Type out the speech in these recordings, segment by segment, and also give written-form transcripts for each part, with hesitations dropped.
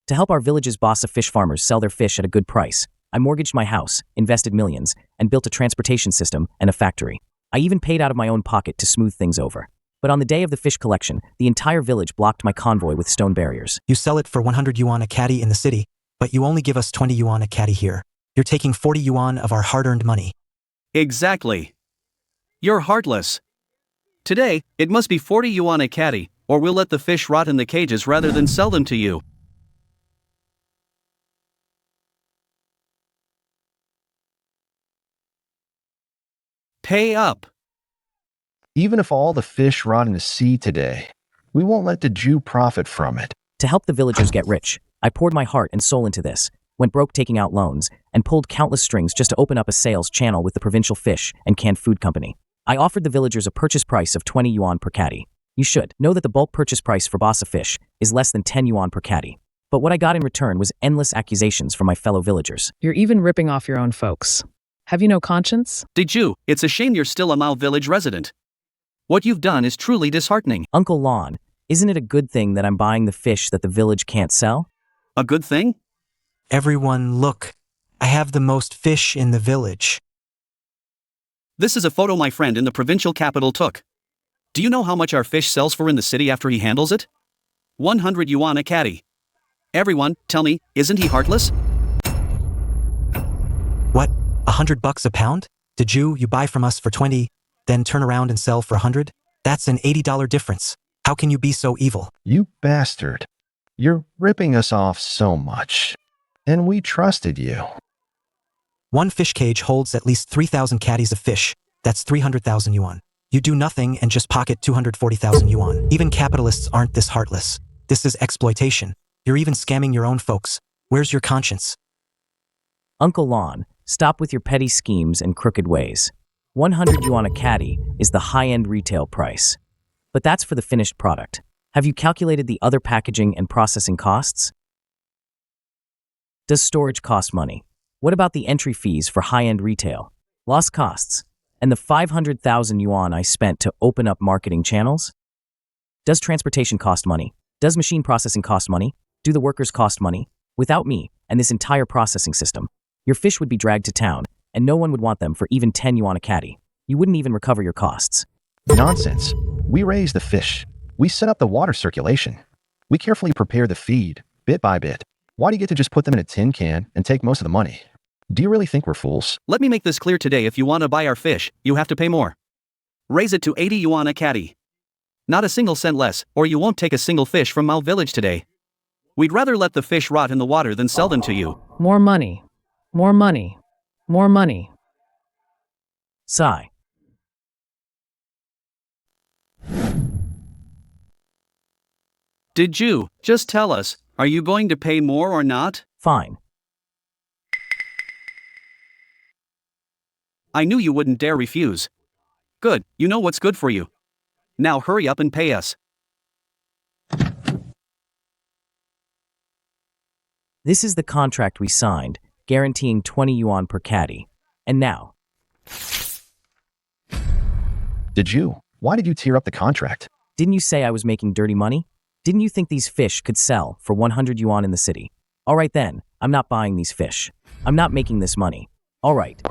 To help our village's boss of fish farmers sell their fish at a good price, I mortgaged my house, invested millions, and built a transportation system and a factory. I even paid out of my own pocket to smooth things over. But on the day of the fish collection, the entire village blocked my convoy with stone barriers. You sell it for 100 yuan a caddy in the city, but you only give us 20 yuan a caddy here. You're taking 40 yuan of our hard-earned money. Exactly. You're heartless. Today, it must be 40 yuan a caddy, or we'll let the fish rot in the cages rather than sell them to you. Pay up. Even if all the fish rot in the sea today, we won't let the Jew profit from it. To help the villagers get rich, I poured my heart and soul into this, went broke taking out loans, and pulled countless strings just to open up a sales channel with the provincial fish and canned food company. I offered the villagers a purchase price of 20 yuan per caddy. You should know that the bulk purchase price for Bossa Fish is less than 10 yuan per caddy. But what I got in return was endless accusations from my fellow villagers. You're even ripping off your own folks. Have you no conscience? Did you? It's a shame you're still a Mao village resident. What you've done is truly disheartening. Uncle Lon, isn't it a good thing that I'm buying the fish that the village can't sell? A good thing? Everyone, look. I have the most fish in the village. This is a photo my friend in the provincial capital took. Do you know how much our fish sells for in the city after he handles it? 100 yuan a caddy. Everyone, tell me, isn't he heartless? What? $100 a pound? Did you buy from us for 20, then turn around and sell for 100? That's an $80 difference. How can you be so evil? You bastard. You're ripping us off so much. And we trusted you. One fish cage holds at least 3,000 caddies of fish. That's 300,000 yuan. You do nothing and just pocket 240,000 yuan. Even capitalists aren't this heartless. This is exploitation. You're even scamming your own folks. Where's your conscience? Uncle Lon, stop with your petty schemes and crooked ways. 100 yuan a caddy is the high-end retail price. But that's for the finished product. Have you calculated the other packaging and processing costs? Does storage cost money? What about the entry fees for high-end retail? Lost costs? And the 500,000 yuan I spent to open up marketing channels? Does transportation cost money? Does machine processing cost money? Do the workers cost money? Without me and this entire processing system, your fish would be dragged to town, and no one would want them for even 10 yuan a caddy. You wouldn't even recover your costs. Nonsense. We raise the fish. We set up the water circulation. We carefully prepare the feed, bit by bit. Why do you get to just put them in a tin can and take most of the money? Do you really think we're fools? Let me make this clear today. If you want to buy our fish, you have to pay more. Raise it to 80 yuan a caddy. Not a single cent less, or you won't take a single fish from Mao village today. We'd rather let the fish rot in the water than sell them to you. More money. More money. More money. Sigh. Did you? Just tell us, are you going to pay more or not? Fine. I knew you wouldn't dare refuse. Good, you know what's good for you. Now hurry up and pay us. This is the contract we signed, guaranteeing 20 yuan per caddy. And now. Did you? Why did you tear up the contract? Didn't you say I was making dirty money? Didn't you think these fish could sell for 100 yuan in the city? All right then, I'm not buying these fish. I'm not making this money. All right.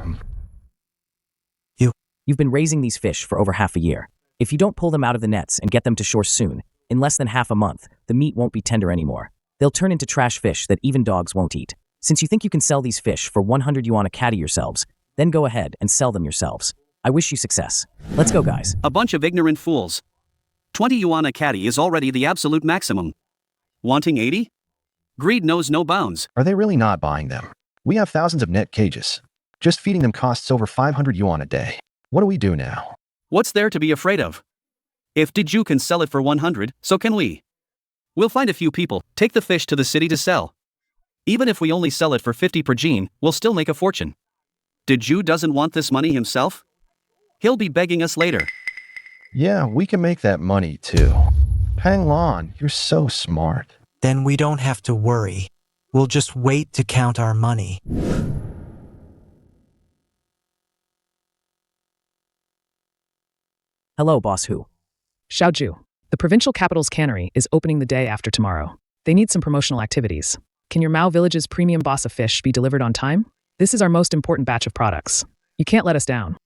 You've been raising these fish for over half a year. If you don't pull them out of the nets and get them to shore soon, in less than half a month, the meat won't be tender anymore. They'll turn into trash fish that even dogs won't eat. Since you think you can sell these fish for 100 yuan a caddy yourselves, then go ahead and sell them yourselves. I wish you success. Let's go, guys. A bunch of ignorant fools. 20 yuan a caddy is already the absolute maximum. Wanting 80? Greed knows no bounds. Are they really not buying them? We have thousands of net cages. Just feeding them costs over 500 yuan a day. What do we do now? What's there to be afraid of? If Diju can sell it for 100, so can we. We'll find a few people, take the fish to the city to sell. Even if we only sell it for 50 per gene, we'll still make a fortune. Diju doesn't want this money himself? He'll be begging us later. Yeah, we can make that money too. Pang Lon, you're so smart. Then we don't have to worry. We'll just wait to count our money. Hello, boss who? Xiaoju, the provincial capital's cannery is opening the day after tomorrow. They need some promotional activities. Can your Mao Village's premium bossa fish be delivered on time? This is our most important batch of products. You can't let us down.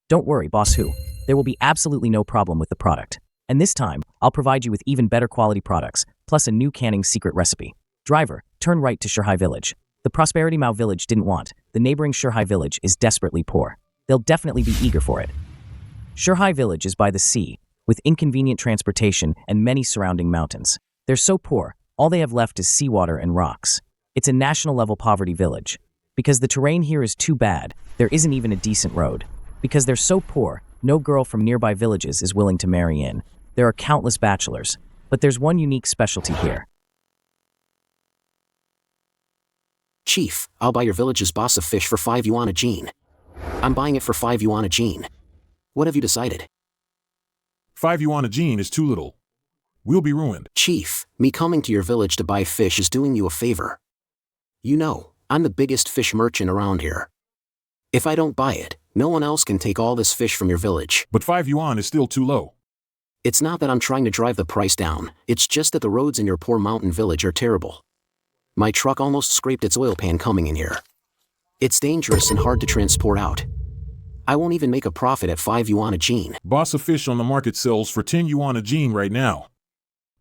Don't worry, Boss Who. There will be absolutely no problem with the product. And this time, I'll provide you with even better quality products, plus a new canning secret recipe. Driver, turn right to Shuhai Village. The Prosperity Mao Village didn't want. The neighboring Shuhai Village is desperately poor. They'll definitely be eager for it. Shuhai Village is by the sea, with inconvenient transportation and many surrounding mountains. They're so poor, all they have left is seawater and rocks. It's a national-level poverty village. Because the terrain here is too bad, there isn't even a decent road. Because they're so poor, no girl from nearby villages is willing to marry in. There are countless bachelors, but there's one unique specialty here. Chief, I'll buy your village's bossa fish for 5 yuan a gene. I'm buying it for 5 yuan a gene. What have you decided? 5 yuan a gene is too little. We'll be ruined. Chief, me coming to your village to buy fish is doing you a favor. You know, I'm the biggest fish merchant around here. If I don't buy it, no one else can take all this fish from your village. But 5 yuan is still too low. It's not that I'm trying to drive the price down, it's just that the roads in your poor mountain village are terrible. My truck almost scraped its oil pan coming in here. It's dangerous and hard to transport out. I won't even make a profit at 5 yuan a gene. Bossa fish on the market sells for 10 yuan a gene right now.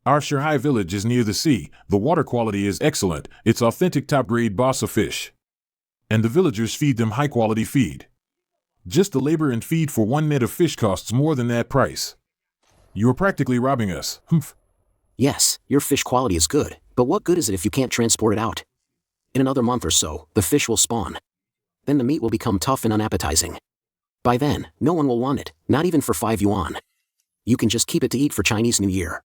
Our Shuhai village is near the sea, the water quality is excellent, it's authentic top-grade bossa fish. And the villagers feed them high-quality feed. Just the labor and feed for one net of fish costs more than that price. You are practically robbing us. Humph. Yes, your fish quality is good, but what good is it if you can't transport it out? In another month or so, the fish will spawn. Then the meat will become tough and unappetizing. By then, no one will want it, not even for 5 yuan. You can just keep it to eat for Chinese New Year.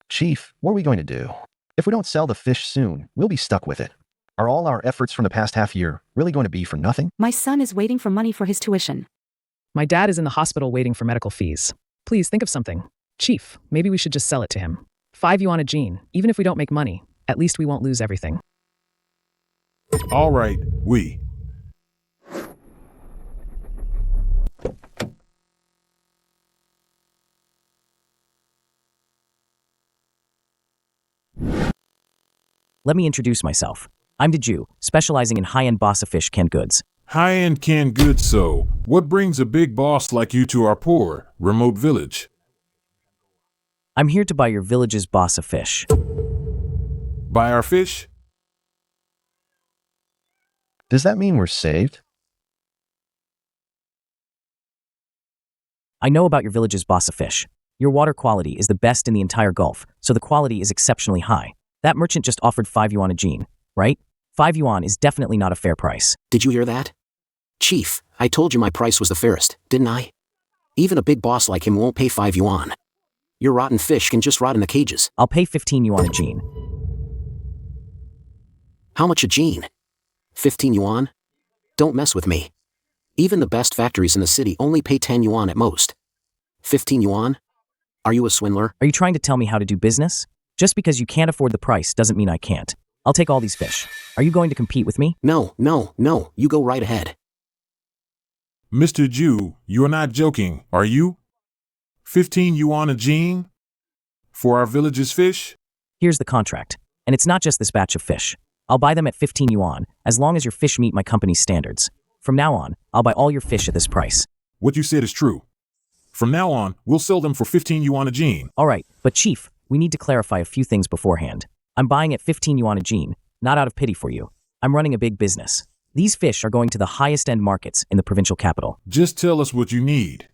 Chief, what are we going to do? If we don't sell the fish soon, we'll be stuck with it. Are all our efforts from the past half year really going to be for nothing? My son is waiting for money for his tuition. My dad is in the hospital waiting for medical fees. Please think of something. Chief, maybe we should just sell it to him. 5 yuan a gene, even if we don't make money, at least we won't lose everything. All right, we. Let me introduce myself. I'm Deju, specializing in high-end bossa fish canned goods. High-end canned goods, so what brings a big boss like you to our poor, remote village? I'm here to buy your village's bossa fish. Buy our fish? Does that mean we're saved? I know about your village's bossa fish. Your water quality is the best in the entire Gulf, so the quality is exceptionally high. That merchant just offered 5 yuan a gene, right? 5 yuan is definitely not a fair price. Did you hear that? Chief, I told you my price was the fairest, didn't I? Even a big boss like him won't pay 5 yuan. Your rotten fish can just rot in the cages. I'll pay 15 yuan a gene. How much a gene? 15 yuan? Don't mess with me. Even the best factories in the city only pay 10 yuan at most. 15 yuan? Are you a swindler? Are you trying to tell me how to do business? Just because you can't afford the price doesn't mean I can't. I'll take all these fish. Are you going to compete with me? No, you go right ahead. Mr. Jew, you're not joking, are you? 15 yuan a gene? For our village's fish? Here's the contract. And it's not just this batch of fish. I'll buy them at 15 yuan, as long as your fish meet my company's standards. From now on, I'll buy all your fish at this price. What you said is true. From now on, we'll sell them for 15 yuan a gene. All right, but Chief, we need to clarify a few things beforehand. I'm buying at 15 yuan a gene, not out of pity for you. I'm running a big business. These fish are going to the highest-end markets in the provincial capital. Just tell us what you need.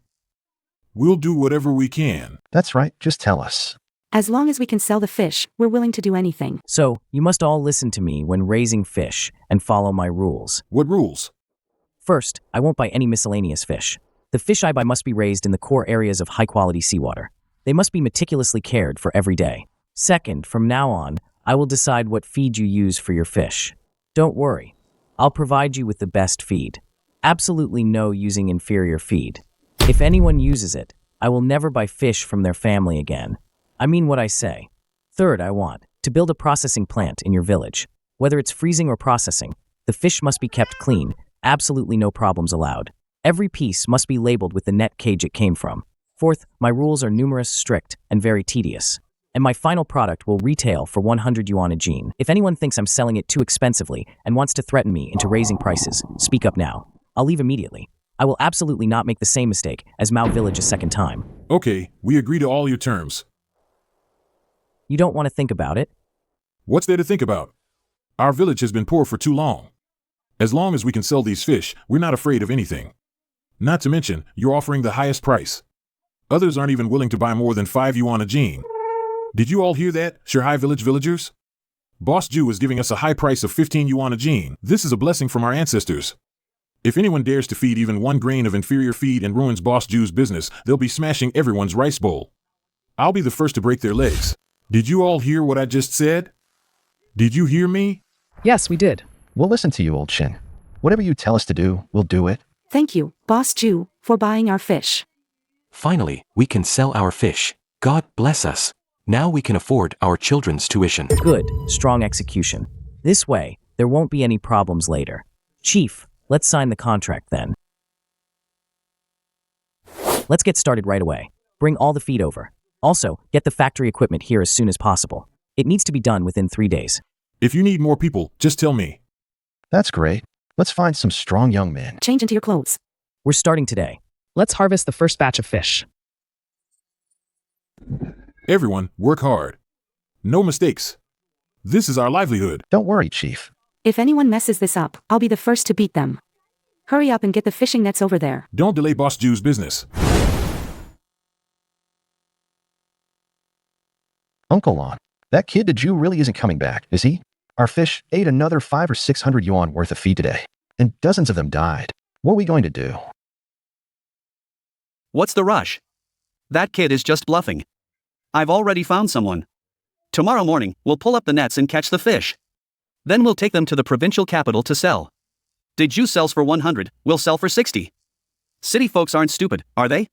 We'll do whatever we can. That's right, just tell us. As long as we can sell the fish, we're willing to do anything. So, you must all listen to me when raising fish and follow my rules. What rules? First, I won't buy any miscellaneous fish. The fish I buy must be raised in the core areas of high-quality seawater. They must be meticulously cared for every day. Second, from now on, I will decide what feed you use for your fish. Don't worry. I'll provide you with the best feed. Absolutely no using inferior feed. If anyone uses it, I will never buy fish from their family again. I mean what I say. Third, I want to build a processing plant in your village. Whether it's freezing or processing, the fish must be kept clean, absolutely no problems allowed. Every piece must be labeled with the net cage it came from. Fourth, my rules are numerous, strict, and very tedious. And my final product will retail for 100 yuan a jean. If anyone thinks I'm selling it too expensively and wants to threaten me into raising prices, speak up now. I'll leave immediately. I will absolutely not make the same mistake as Mao Village a second time. Okay, we agree to all your terms. You don't want to think about it? What's there to think about? Our village has been poor for too long. As long as we can sell these fish, we're not afraid of anything. Not to mention, you're offering the highest price. Others aren't even willing to buy more than 5 yuan a jean. Did you all hear that, Shanghai Village villagers? Boss Jew is giving us a high price of 15 yuan a jean. This is a blessing from our ancestors. If anyone dares to feed even 1 grain of inferior feed and ruins Boss Jew's business, they'll be smashing everyone's rice bowl. I'll be the first to break their legs. Did you all hear what I just said? Did you hear me? Yes, we did. We'll listen to you, old Chin. Whatever you tell us to do, we'll do it. Thank you, Boss Jew, for buying our fish. Finally, we can sell our fish. God bless us. Now we can afford our children's tuition. Good, strong execution. This way, there won't be any problems later. Chief, let's sign the contract then. Let's get started right away. Bring all the feed over. Also, get the factory equipment here as soon as possible. It needs to be done within 3 days. If you need more people, just tell me. That's great. Let's find some strong young men. Change into your clothes. We're starting today. Let's harvest the first batch of fish. Everyone, work hard. No mistakes. This is our livelihood. Don't worry, Chief. If anyone messes this up, I'll be the first to beat them. Hurry up and get the fishing nets over there. Don't delay Boss Jew's business. Uncle Lon, that kid the Jew really isn't coming back, is he? Our fish ate another 500 or 600 yuan worth of feed today, and dozens of them died. What are we going to do? What's the rush? That kid is just bluffing. I've already found someone. Tomorrow morning, we'll pull up the nets and catch the fish. Then we'll take them to the provincial capital to sell. Did you sells for 100, we'll sell for 60. City folks aren't stupid, are they?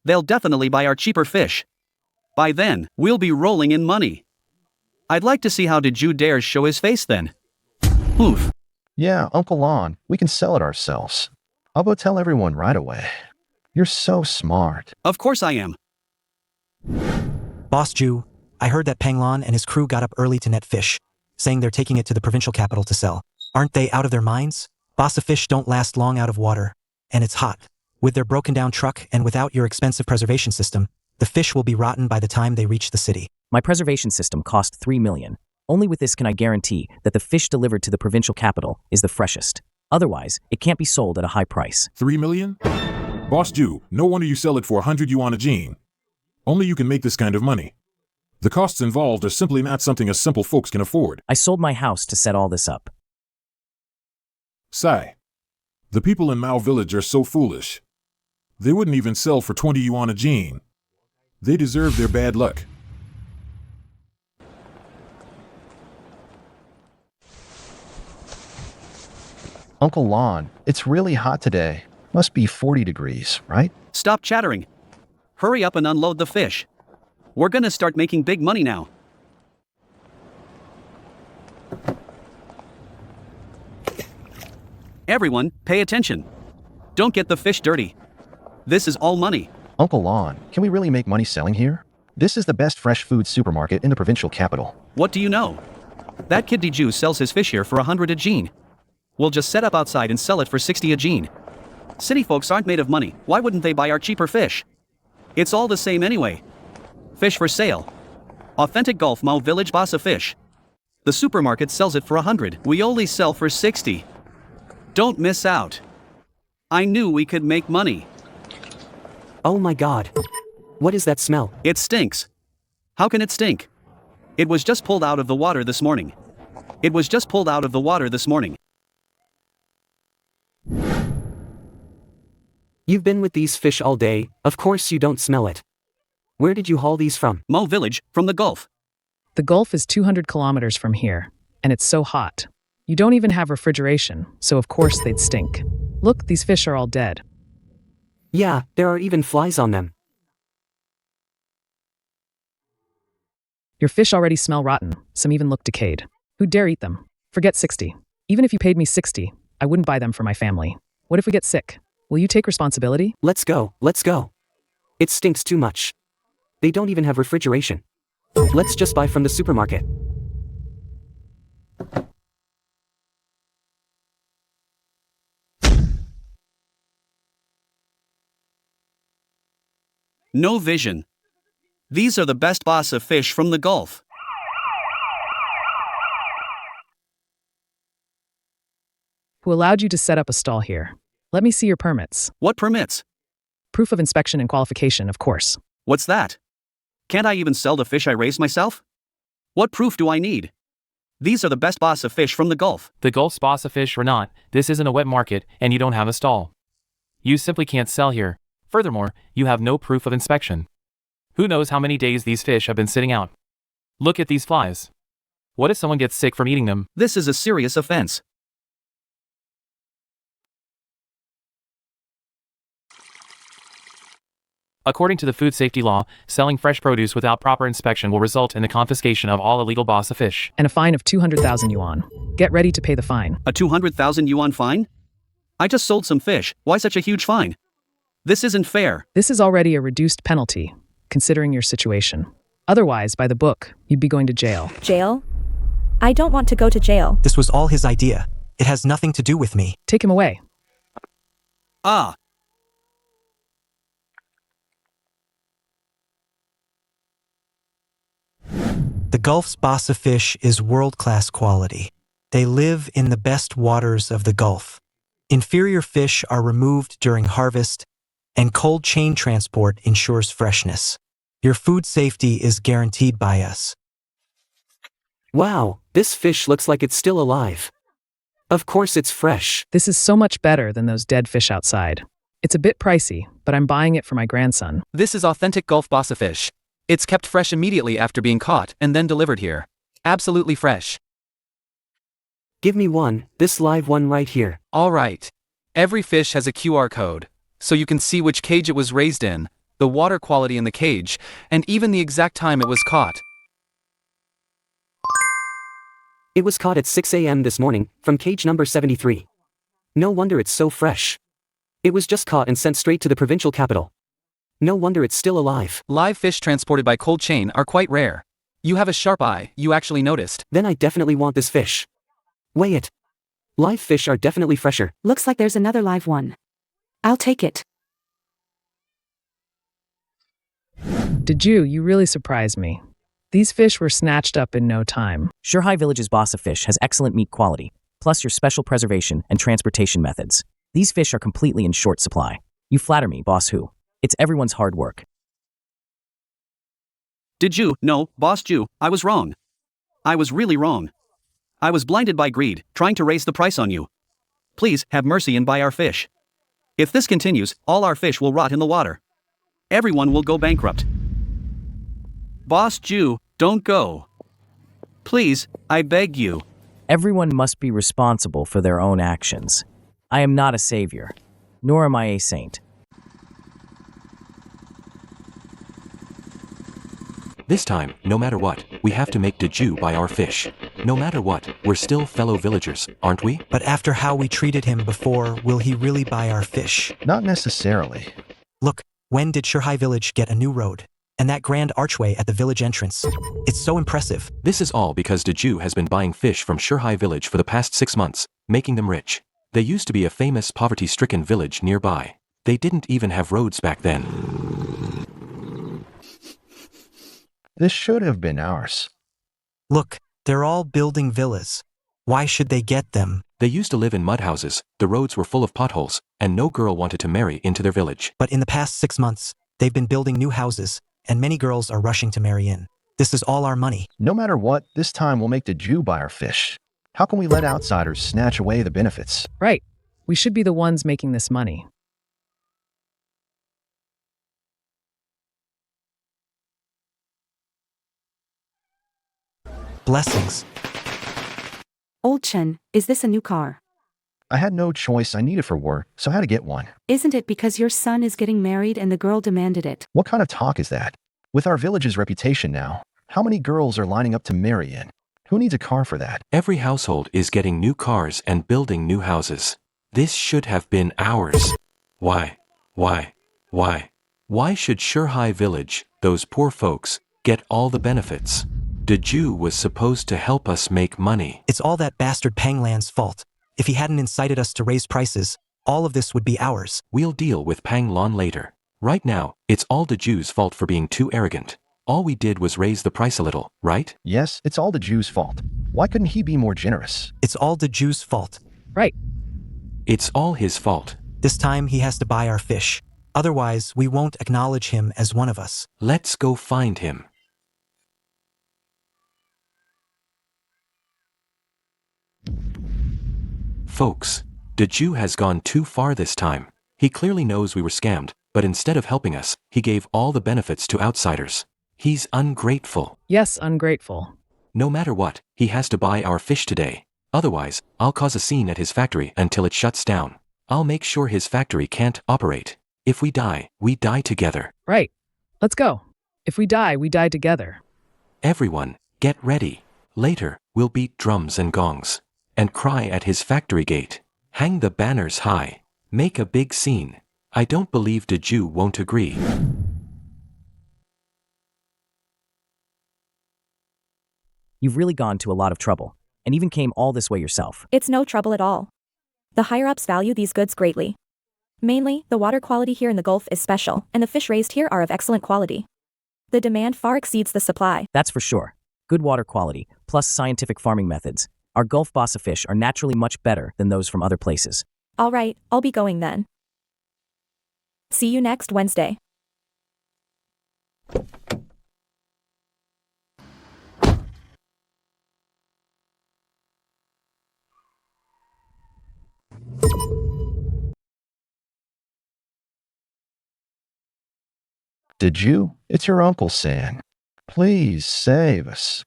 They'll definitely buy our cheaper fish. By then, we'll be rolling in money. I'd like to see how did Jew dares show his face then. Oof. Yeah, Uncle Lon, we can sell it ourselves. I'll go tell everyone right away. You're so smart. Of course I am. Boss Jew, I heard that Panglon and his crew got up early to net fish, saying they're taking it to the provincial capital to sell. Aren't they out of their minds? Bossa fish don't last long out of water, and it's hot. With their broken down truck and without your expensive preservation system, the fish will be rotten by the time they reach the city. My preservation system cost 3 million. Only with this can I guarantee that the fish delivered to the provincial capital is the freshest. Otherwise, it can't be sold at a high price. 3 million? Boss Jew, no wonder you sell it for 100 yuan a jean. Only you can make this kind of money. The costs involved are simply not something us simple folks can afford. I sold my house to set all this up. Sigh. The people in Mao Village are so foolish. They wouldn't even sell for 20 yuan a jean. They deserve their bad luck. Uncle Lon, it's really hot today. Must be 40 degrees, right? Stop chattering. Hurry up and unload the fish. We're gonna start making big money now. Everyone, pay attention. Don't get the fish dirty. This is all money. Uncle Lon, can we really make money selling here? This is the best fresh food supermarket in the provincial capital. What do you know? That kid Jew sells his fish here for 100 a jean. We'll just set up outside and sell it for 60 a jean. City folks aren't made of money, why wouldn't they buy our cheaper fish? It's all the same anyway. Fish for sale. Authentic Gulf Mao Village Bassa fish. The supermarket sells it for 100, we only sell for 60. Don't miss out. I knew we could make money. Oh my god. What is that smell? It stinks. How can it stink? It was just pulled out of the water this morning. It was just pulled out of the water this morning. You've been with these fish all day, of course you don't smell it. Where did you haul these from? Mao Village, from the Gulf. The Gulf is 200 kilometers from here, and it's so hot. You don't even have refrigeration, so of course they'd stink. Look, these fish are all dead. Yeah, there are even flies on them. Your fish already smell rotten, some even look decayed. Who dare eat them? Forget 60. Even if you paid me 60, I wouldn't buy them for my family. What if we get sick? Will you take responsibility? Let's go, let's go. It stinks too much. They don't even have refrigeration. Let's just buy from the supermarket. No vision. These are the best boss of fish from the Gulf. Who allowed you to set up a stall here? Let me see your permits. What permits? Proof of inspection and qualification, of course. What's that? Can't I even sell the fish I raised myself? What proof do I need? These are the best boss of fish from the Gulf. The Gulf's boss of fish or not, this isn't a wet market and you don't have a stall. You simply can't sell here. Furthermore, you have no proof of inspection. Who knows how many days these fish have been sitting out? Look at these flies. What if someone gets sick from eating them? This is a serious offense. According to the food safety law, selling fresh produce without proper inspection will result in the confiscation of all illegal boss of fish. And a fine of 200,000 yuan. Get ready to pay the fine. A 200,000 yuan fine? I just sold some fish, why such a huge fine? This isn't fair. This is already a reduced penalty, considering your situation. Otherwise, by the book, you'd be going to jail. Jail? I don't want to go to jail. This was all his idea. It has nothing to do with me. Take him away. Ah. The Gulf's bassa fish is world-class quality. They live in the best waters of the Gulf. Inferior fish are removed during harvest, and cold chain transport ensures freshness. Your food safety is guaranteed by us. Wow, this fish looks like it's still alive. Of course it's fresh. This is so much better than those dead fish outside. It's a bit pricey, but I'm buying it for my grandson. This is authentic Gulf bassa fish. It's kept fresh immediately after being caught and then delivered here. Absolutely fresh. Give me one, this live one right here. All right. Every fish has a QR code, so you can see which cage it was raised in, the water quality in the cage, and even the exact time it was caught. It was caught at 6 a.m. this morning, from cage number 73. No wonder it's so fresh. It was just caught and sent straight to the provincial capital. No wonder it's still alive. Live fish transported by cold chain are quite rare. You have a sharp eye, you actually noticed. Then I definitely want this fish. Weigh it. Live fish are definitely fresher. Looks like there's another live one. I'll take it. You really surprised me. These fish were snatched up in no time. Shuhai Village's bassa fish has excellent meat quality, plus your special preservation and transportation methods. These fish are completely in short supply. You flatter me, Boss Hu. It's everyone's hard work. No, Boss Jew, I was wrong. I was really wrong. I was blinded by greed, trying to raise the price on you. Please, have mercy and buy our fish. If this continues, all our fish will rot in the water. Everyone will go bankrupt. Boss Jew, don't go. Please, I beg you. Everyone must be responsible for their own actions. I am not a savior, nor am I a saint. This time, no matter what, we have to make Deju buy our fish. No matter what, we're still fellow villagers, aren't we? But after how we treated him before, will he really buy our fish? Not necessarily. Look, when did Shuhai Village get a new road? And that grand archway at the village entrance. It's so impressive. This is all because Deju has been buying fish from Shuhai Village for the past 6 months, making them rich. They used to be a famous poverty-stricken village nearby. They didn't even have roads back then. This should have been ours. Look, they're all building villas. Why should they get them? They used to live in mud houses, the roads were full of potholes, and no girl wanted to marry into their village. But in the past 6 months, they've been building new houses, and many girls are rushing to marry in. This is all our money. No matter what, this time we'll make the Jew buy our fish. How can we let outsiders snatch away the benefits? Right. We should be the ones making this money. Blessings. Old Chen, is this a new car? I had no choice, I needed for work, so I had to get one. Isn't it because your son is getting married and the girl demanded it? What kind of talk is that? With our village's reputation now, how many girls are lining up to marry in? Who needs a car for that? Every household is getting new cars and building new houses. This should have been ours. Why? Why should Shurhai Village, those poor folks, get all the benefits? The Jew was supposed to help us make money. It's all that bastard Panglan's fault. If he hadn't incited us to raise prices, all of this would be ours. We'll deal with Pang Lon later. Right now, it's all the Jew's fault for being too arrogant. All we did was raise the price a little, right? Yes, it's all the Jew's fault. Why couldn't he be more generous? It's all the Jew's fault. Right. It's all his fault. This time he has to buy our fish. Otherwise, we won't acknowledge him as one of us. Let's go find him. Folks, the Jew has gone too far this time. He clearly knows we were scammed, but instead of helping us, he gave all the benefits to outsiders. He's ungrateful. Yes, ungrateful. No matter what, he has to buy our fish today. Otherwise, I'll cause a scene at his factory until it shuts down. I'll make sure his factory can't operate. If we die together. Right. Let's go. If we die together. Everyone, get ready. Later, we'll beat drums and gongs. And cry at his factory gate. Hang the banners high. Make a big scene. I don't believe the Jew won't agree. You've really gone to a lot of trouble, and even came all this way yourself. It's no trouble at all. The higher-ups value these goods greatly. Mainly, the water quality here in the Gulf is special, and the fish raised here are of excellent quality. The demand far exceeds the supply. That's for sure. Good water quality, plus scientific farming methods. Our Gulf Bassa fish are naturally much better than those from other places. All right, I'll be going then. See you next Wednesday. Did you? It's your Uncle San. Please save us.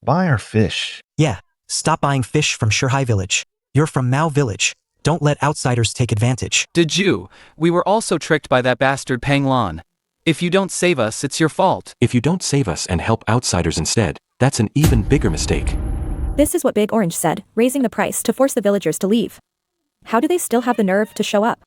Buy our fish. Yeah, stop buying fish from Shurhai Village. You're from Mao Village. Don't let outsiders take advantage. Did you? We were also tricked by that bastard Pang Lon. If you don't save us, it's your fault. If you don't save us and help outsiders instead, that's an even bigger mistake. This is what Big Orange said, raising the price to force the villagers to leave. How do they still have the nerve to show up?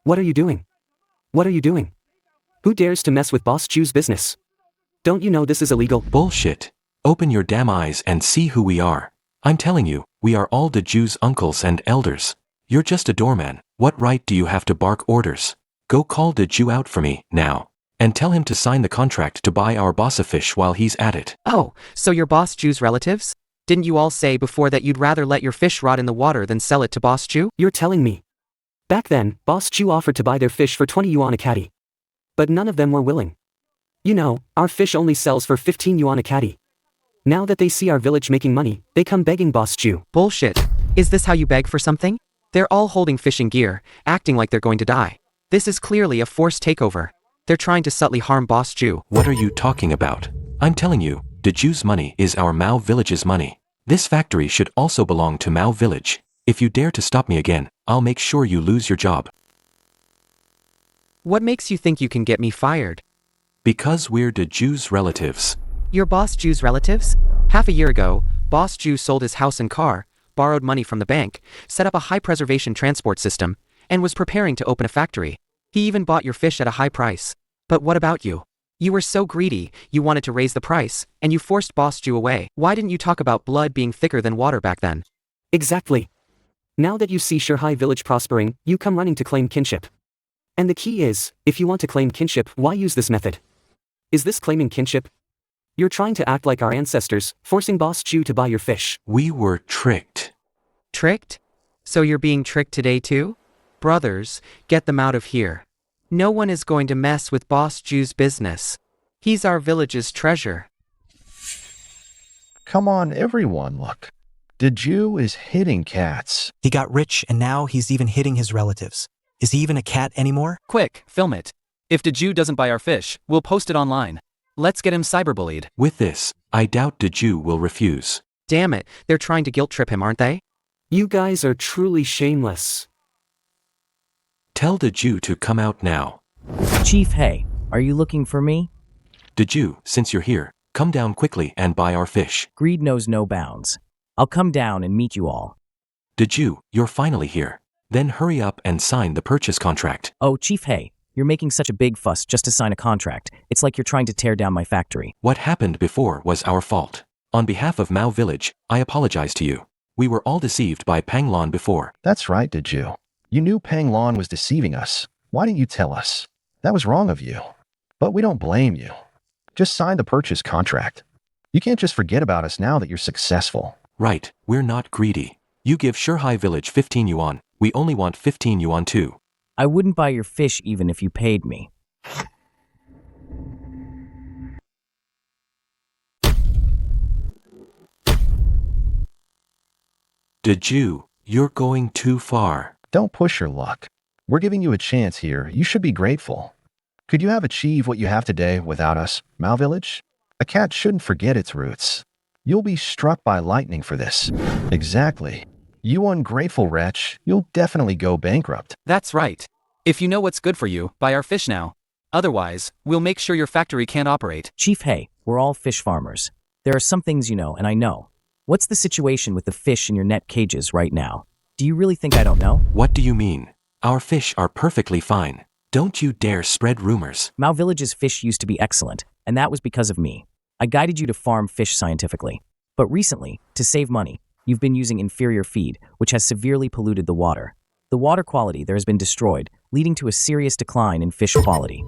What are you doing? What are you doing? Who dares to mess with Boss Jew's business? Don't you know this is illegal? Bullshit. Open your damn eyes and see who we are. I'm telling you, we are all the Jew's uncles and elders. You're just a doorman. What right do you have to bark orders? Go call the Jew out for me, now. And tell him to sign the contract to buy our Bassa fish while he's at it. Oh, so you're Boss Jew's relatives? Didn't you all say before that you'd rather let your fish rot in the water than sell it to Boss Jew? You're telling me. Back then, Boss Jew offered to buy their fish for 20 yuan a catty. But none of them were willing. You know, our fish only sells for 15 yuan a catty. Now that they see our village making money, they come begging Boss Jew. Bullshit. Is this how you beg for something? They're all holding fishing gear, acting like they're going to die. This is clearly a forced takeover. They're trying to subtly harm Boss Jew. What are you talking about? I'm telling you, the Jew's money is our Mao Village's money. This factory should also belong to Mao Village. If you dare to stop me again, I'll make sure you lose your job. What makes you think you can get me fired? Because we're the Jew's relatives. You're Boss Jew's relatives? Half a year ago, Boss Jew sold his house and car, borrowed money from the bank, set up a high-preservation transport system, and was preparing to open a factory. He even bought your fish at a high price. But what about you? You were so greedy, you wanted to raise the price, and you forced Boss Jew away. Why didn't you talk about blood being thicker than water back then? Exactly. Now that you see Shurhai Village prospering, you come running to claim kinship. And the key is, if you want to claim kinship, why use this method? Is this claiming kinship? You're trying to act like our ancestors, forcing Boss Jew to buy your fish. We were tricked. Tricked? So you're being tricked today too? Brothers, get them out of here. No one is going to mess with Boss Jew's business. He's our village's treasure. Come on, everyone, look. The Jew is hitting cats. He got rich and now he's even hitting his relatives. Is he even a cat anymore? Quick, film it. If the Jew doesn't buy our fish, we'll post it online. Let's get him cyberbullied. With this, I doubt the Jew will refuse. Damn it, they're trying to guilt trip him, aren't they? You guys are truly shameless. Tell the Jew to come out now. Chief, hey, are you looking for me? The Jew, since you're here, come down quickly and buy our fish. Greed knows no bounds. I'll come down and meet you all. Did you? You're finally here. Then hurry up and sign the purchase contract. Oh, Chief, hey, you're making such a big fuss just to sign a contract. It's like you're trying to tear down my factory. What happened before was our fault. On behalf of Mao Village, I apologize to you. We were all deceived by Panglon before. That's right, did you? You knew Panglon was deceiving us. Why didn't you tell us? That was wrong of you. But we don't blame you. Just sign the purchase contract. You can't just forget about us now that you're successful. Right, we're not greedy. You give Shanghai Village 15 yuan, we only want 15 yuan too. I wouldn't buy your fish even if you paid me. Did you? You're going too far. Don't push your luck. We're giving you a chance here. You should be grateful. Could you have achieved what you have today without us, Mao Village? A cat shouldn't forget its roots. You'll be struck by lightning for this. Exactly. You ungrateful wretch, you'll definitely go bankrupt. That's right. If you know what's good for you, buy our fish now. Otherwise, we'll make sure your factory can't operate. Chief, hey, we're all fish farmers. There are some things you know and I know. What's the situation with the fish in your net cages right now? Do you really think I don't know? What do you mean? Our fish are perfectly fine. Don't you dare spread rumors. Mao Village's fish used to be excellent, and that was because of me. I guided you to farm fish scientifically. But recently, to save money, you've been using inferior feed, which has severely polluted the water. The water quality there has been destroyed, leading to a serious decline in fish quality.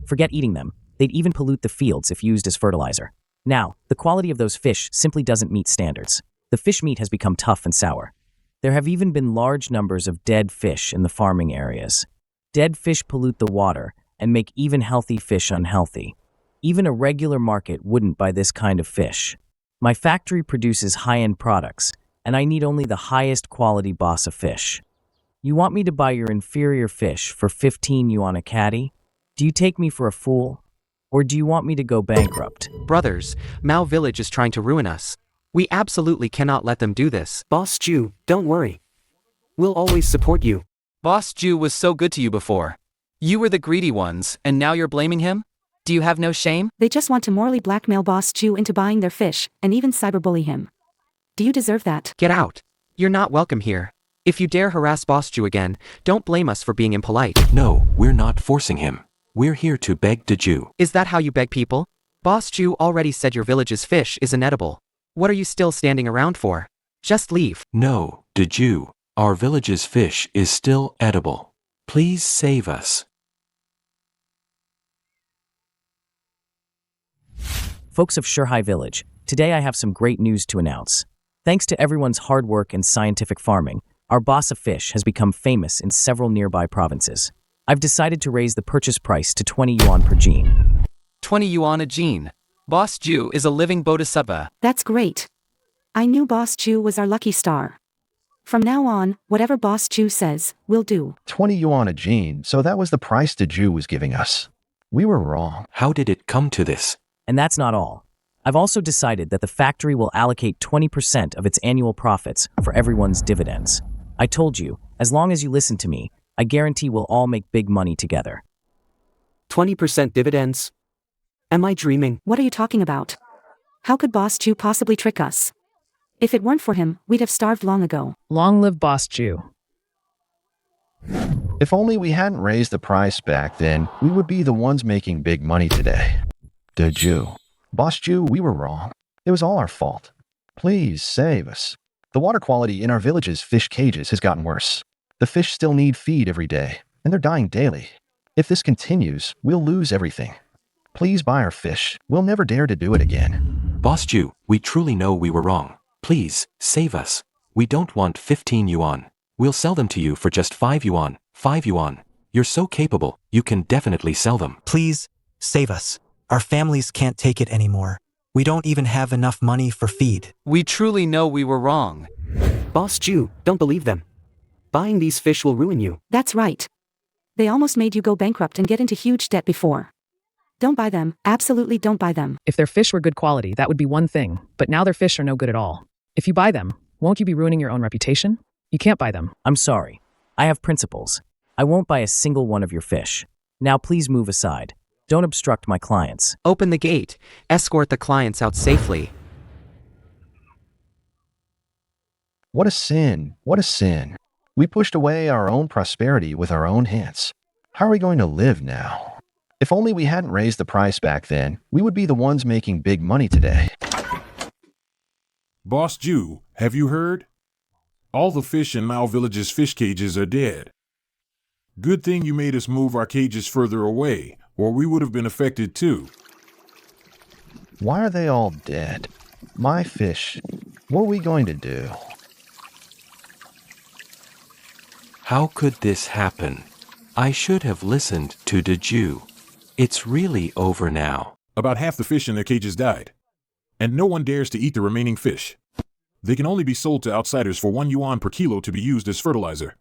Forget eating them. They'd even pollute the fields if used as fertilizer. Now, the quality of those fish simply doesn't meet standards. The fish meat has become tough and sour. There have even been large numbers of dead fish in the farming areas. Dead fish pollute the water and make even healthy fish unhealthy. Even a regular market wouldn't buy this kind of fish. My factory produces high-end products, and I need only the highest quality boss of fish. You want me to buy your inferior fish for 15 yuan a catty? Do you take me for a fool? Or do you want me to go bankrupt? Brothers, Mao Village is trying to ruin us. We absolutely cannot let them do this. Boss Jew, don't worry. We'll always support you. Boss Jew was so good to you before. You were the greedy ones, and now you're blaming him? Do you have no shame? They just want to morally blackmail Boss Jew into buying their fish, and even cyberbully him. Do you deserve that? Get out. You're not welcome here. If you dare harass Boss Jew again, don't blame us for being impolite. No, we're not forcing him. We're here to beg the Jew. Is that how you beg people? Boss Jew already said your village's fish is inedible. What are you still standing around for? Just leave. No, the Jew. Our village's fish is still edible. Please save us. Folks of Shanghai Village, today I have some great news to announce. Thanks to everyone's hard work and scientific farming, our boss of fish has become famous in several nearby provinces. I've decided to raise the purchase price to 20 yuan per gene. 20 yuan a gene. Boss Jew is a living bodhisattva. That's great. I knew Boss Jew was our lucky star. From now on, whatever Boss Jew says, we'll do. 20 yuan a gene, so that was the price the Jew was giving us. We were wrong. How did it come to this? And that's not all. I've also decided that the factory will allocate 20% of its annual profits for everyone's dividends. I told you, as long as you listen to me, I guarantee we'll all make big money together. 20% dividends? Am I dreaming? What are you talking about? How could Boss Jew possibly trick us? If it weren't for him, we'd have starved long ago. Long live Boss Jew. If only we hadn't raised the price back then, we would be the ones making big money today. The Jew. Boss Jew, we were wrong. It was all our fault. Please save us. The water quality in our village's fish cages has gotten worse. The fish still need feed every day, and they're dying daily. If this continues, we'll lose everything. Please buy our fish. We'll never dare to do it again. Boss Jew, we truly know we were wrong. Please, save us. We don't want 15 yuan. We'll sell them to you for just 5 yuan. 5 yuan. You're so capable, you can definitely sell them. Please, save us. Our families can't take it anymore. We don't even have enough money for feed. We truly know we were wrong. Boss Jew, don't believe them. Buying these fish will ruin you. That's right. They almost made you go bankrupt and get into huge debt before. Don't buy them. Absolutely don't buy them. If their fish were good quality, that would be one thing, but now their fish are no good at all. If you buy them, won't you be ruining your own reputation? You can't buy them. I'm sorry. I have principles. I won't buy a single one of your fish. Now please move aside. Don't obstruct my clients. Open the gate. Escort the clients out safely. What a sin! What a sin! We pushed away our own prosperity with our own hands. How are we going to live now? If only we hadn't raised the price back then, we would be the ones making big money today. Boss Jew, have you heard? All the fish in Mao Village's fish cages are dead. Good thing you made us move our cages further away, or we would have been affected too. Why are they all dead? My fish. What are we going to do? How could this happen? I should have listened to the Jew. It's really over now. About half the fish in their cages died. And no one dares to eat the remaining fish. They can only be sold to outsiders for 1 yuan per kilo to be used as fertilizer.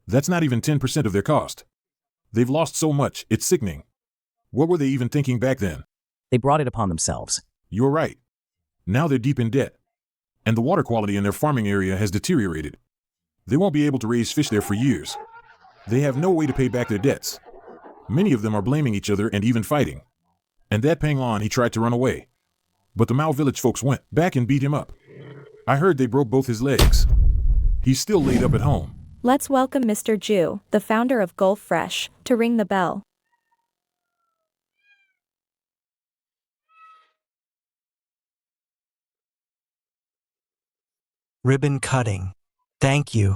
That's not even 10% of their cost. They've lost so much, it's sickening. What were they even thinking back then? They brought it upon themselves. You're right. Now they're deep in debt. And the water quality in their farming area has deteriorated. They won't be able to raise fish there for years. They have no way to pay back their debts. Many of them are blaming each other and even fighting. And that Peng Lon, he tried to run away. But the Mao Village folks went back and beat him up. I heard they broke both his legs. He's still laid up at home. Let's welcome Mr. Jew, the founder of Gulf Fresh, to ring the bell. Ribbon cutting. Thank you.